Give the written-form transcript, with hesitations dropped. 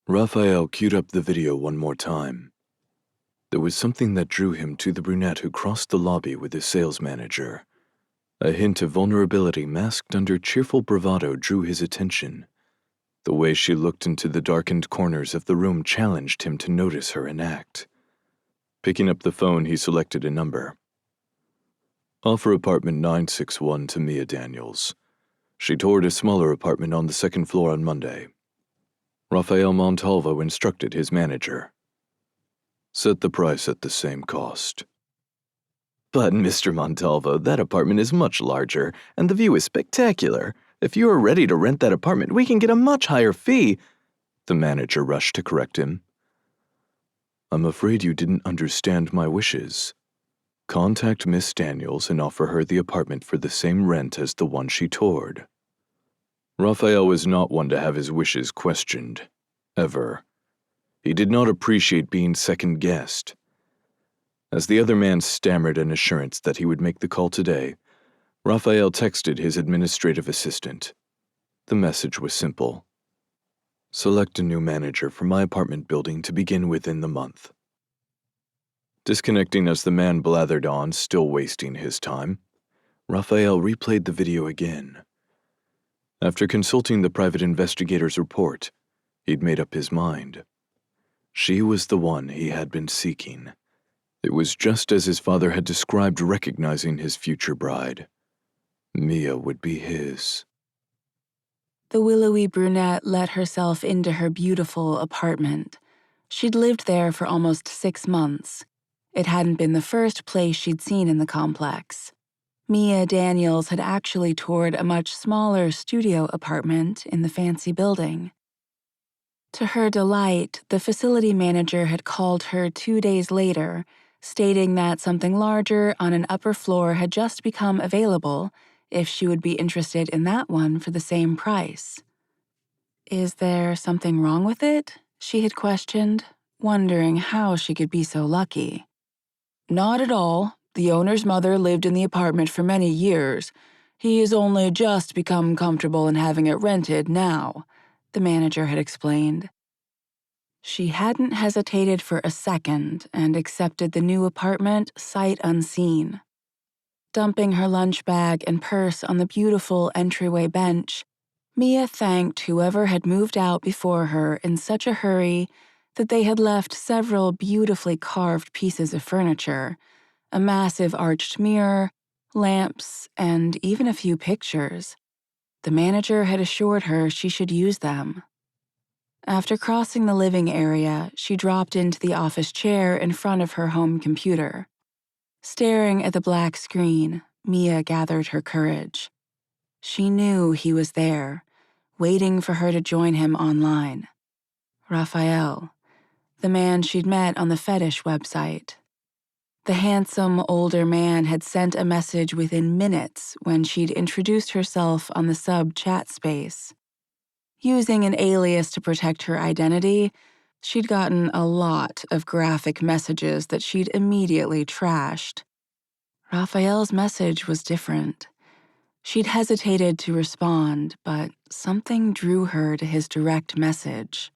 Rafael queued up the video one more time. There was something that drew him to the brunette who crossed the lobby with his sales manager. A hint of vulnerability masked under cheerful bravado drew his attention. The way she looked into the darkened corners of the room challenged him to notice her and act. Picking up the phone, he selected a number. Offer apartment 961 to Mia Daniels. She toured a smaller apartment on the second floor on Monday. Rafael Montalvo instructed his manager. Set the price at the same cost. But, Mr. Montalvo, that apartment is much larger, and the view is spectacular. If you are ready to rent that apartment, we can get a much higher fee. The manager rushed to correct him. I'm afraid you didn't understand my wishes. Contact Miss Daniels and offer her the apartment for the same rent as the one she toured. Rafael was not one to have his wishes questioned. Ever. He did not appreciate being second-guessed. As the other man stammered an assurance that he would make the call today, Rafael texted his administrative assistant. The message was simple. Select a new manager for my apartment building to begin within the month. Disconnecting as the man blathered on, still wasting his time, Rafael replayed the video again. After consulting the private investigator's report, he'd made up his mind. She was the one he had been seeking. It was just as his father had described recognizing his future bride. Mia would be his. The willowy brunette let herself into her beautiful apartment. She'd lived there for almost 6 months. It hadn't been the first place she'd seen in the complex. Mia Daniels had actually toured a much smaller studio apartment in the fancy building. To her delight, the facility manager had called her 2 days later, stating that something larger on an upper floor had just become available if she would be interested in that one for the same price. Is there something wrong with it? She had questioned, wondering how she could be so lucky. Not at all. The owner's mother lived in the apartment for many years. He has only just become comfortable in having it rented now, the manager had explained. She hadn't hesitated for a second and accepted the new apartment sight unseen. Dumping her lunch bag and purse on the beautiful entryway bench, Mia thanked whoever had moved out before her in such a hurry that they had left several beautifully carved pieces of furniture, a massive arched mirror, lamps, and even a few pictures. The manager had assured her she should use them. After crossing the living area, she dropped into the office chair in front of her home computer. Staring at the black screen, Mia gathered her courage. She knew he was there, waiting for her to join him online. Rafael, the man she'd met on the fetish website. The handsome, older man had sent a message within minutes when she'd introduced herself on the sub-chat space. Using an alias to protect her identity, she'd gotten a lot of graphic messages that she'd immediately trashed. Rafael's message was different. She'd hesitated to respond, but something drew her to his direct message.